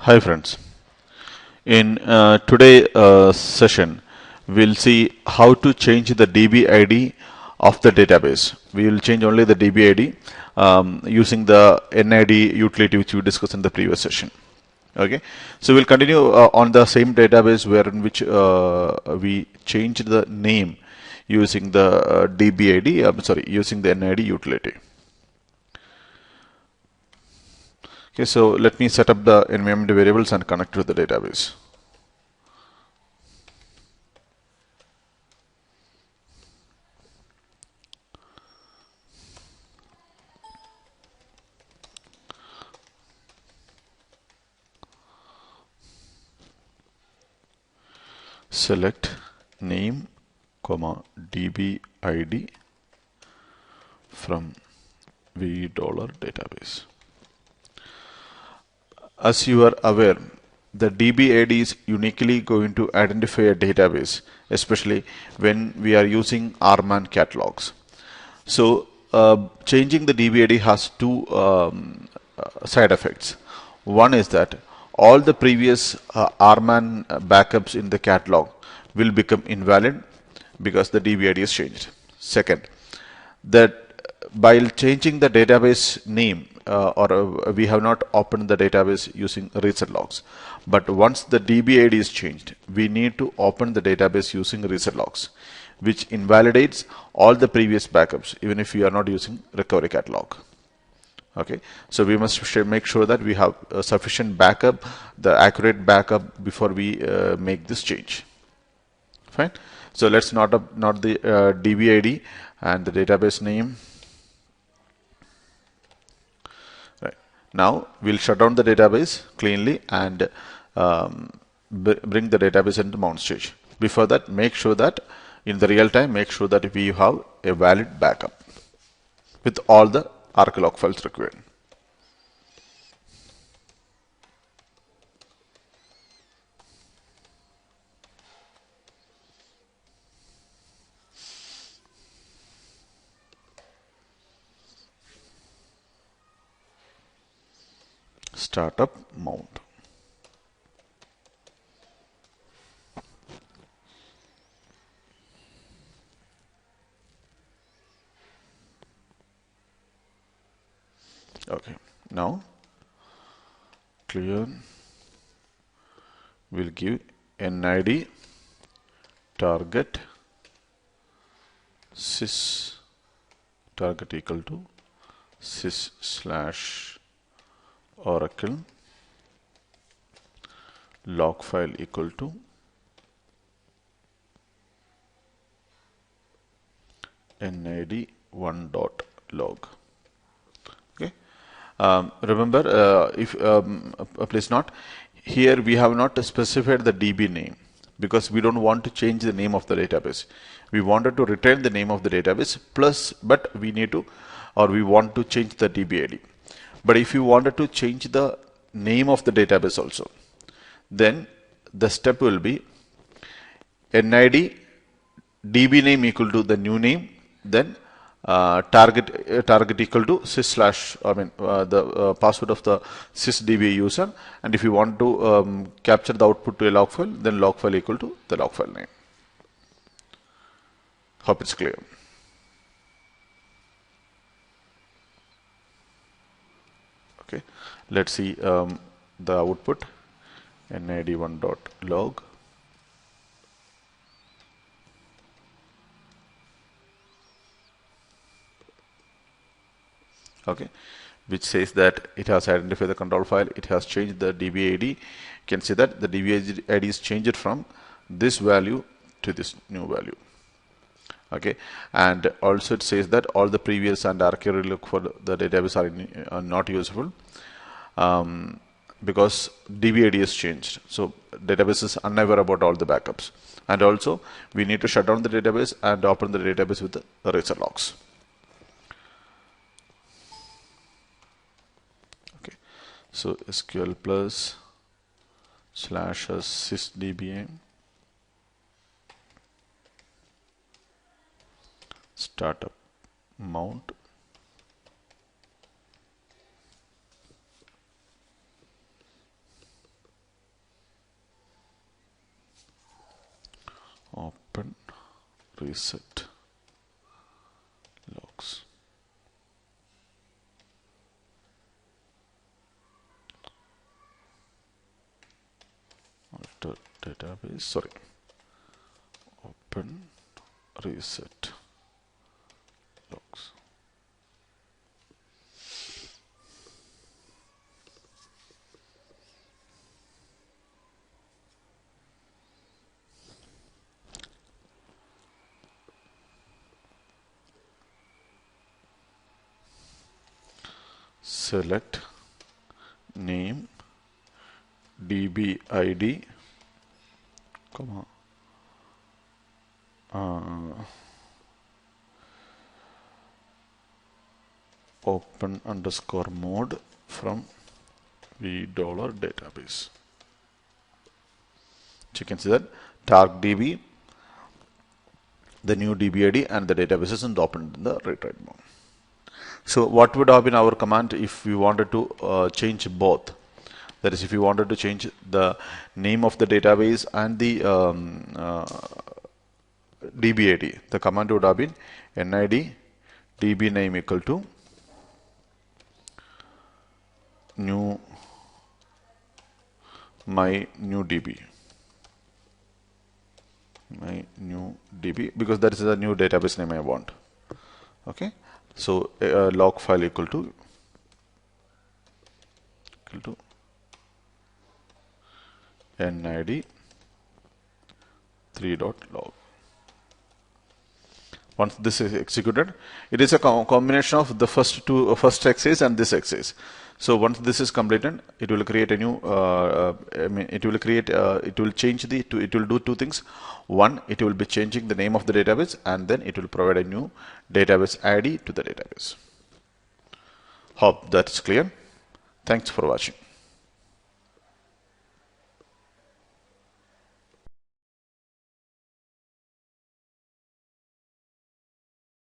Hi friends. In today session, we'll see how to change the dbid of the database. We will change only the dbid using the NID utility which we discussed in the previous session. Okay, so we'll continue on the same database where in which we changed the name using the dbid. Using the NID utility. Okay, so let me set up the environment variables and connect to the database. Select name, dbid from $database. As you are aware, the dbid is uniquely going to identify a database, especially when we are using RMAN catalogs. So, changing the dbid has two side effects. One is that all the previous RMAN backups in the catalog will become invalid because the dbid is changed. Second, that by changing the database name we have not opened the database using reset logs, but once the dbid is changed, we need to open the database using reset logs, which invalidates all the previous backups even if we are not using recovery catalog. Okay, so we must make sure that we have a sufficient backup, the accurate backup, before we make this change. Fine. So let's not the dbid and the database name. Right. Now we'll shut down the database cleanly and bring the database into mount stage. Before that, make sure that in the real time, make sure that we have a valid backup with all the arclog files required. Startup mount. Okay, now clear. We'll give NID target sys target equal to sys/oracle log file equal to NID1.log. Okay. Remember, please note, here we have not specified the DB name because we don't want to change the name of the database. We wanted to retain the name of the database but we need to, or we want to change the dbid. But if you wanted to change the name of the database also, then the step will be NID DB name equal to the new name, then target equal to the password of the sysdb user, and if you want to capture the output to a log file, then log file equal to the log file name. Hope it's clear. Okay, let's see the output NID1.log. Okay, which says that it has identified the control file, it has changed the dbid. You can see that the dbid is changed from this value to this new value. Okay, and also it says that all the previous and archive look for the database are not useful because dbid is changed. So database is unaware about all the backups, and also we need to shut down the database and open the database with the reset logs. So SQL plus /sysdbm startup mount reset logs. After database, sorry, open reset logs. Select name, dbid, comma, open underscore mode from $database. So you can see that target DB, the new dbid, and the database is opened in the read-write mode. So what would have been our command if we wanted to change both? That is, if you wanted to change the name of the database and the dbid, the command would have been nid db name equal to new my new db, because that is the new database name I want. Okay, so log file equal to nid 3.log. Once this is executed, it is a combination of the first exercise and this exercise. So once this is completed, it will create a new. It will change it will do two things. One, it will be changing the name of the database, and then it will provide a new database ID to the database. Hope that's clear. Thanks for watching.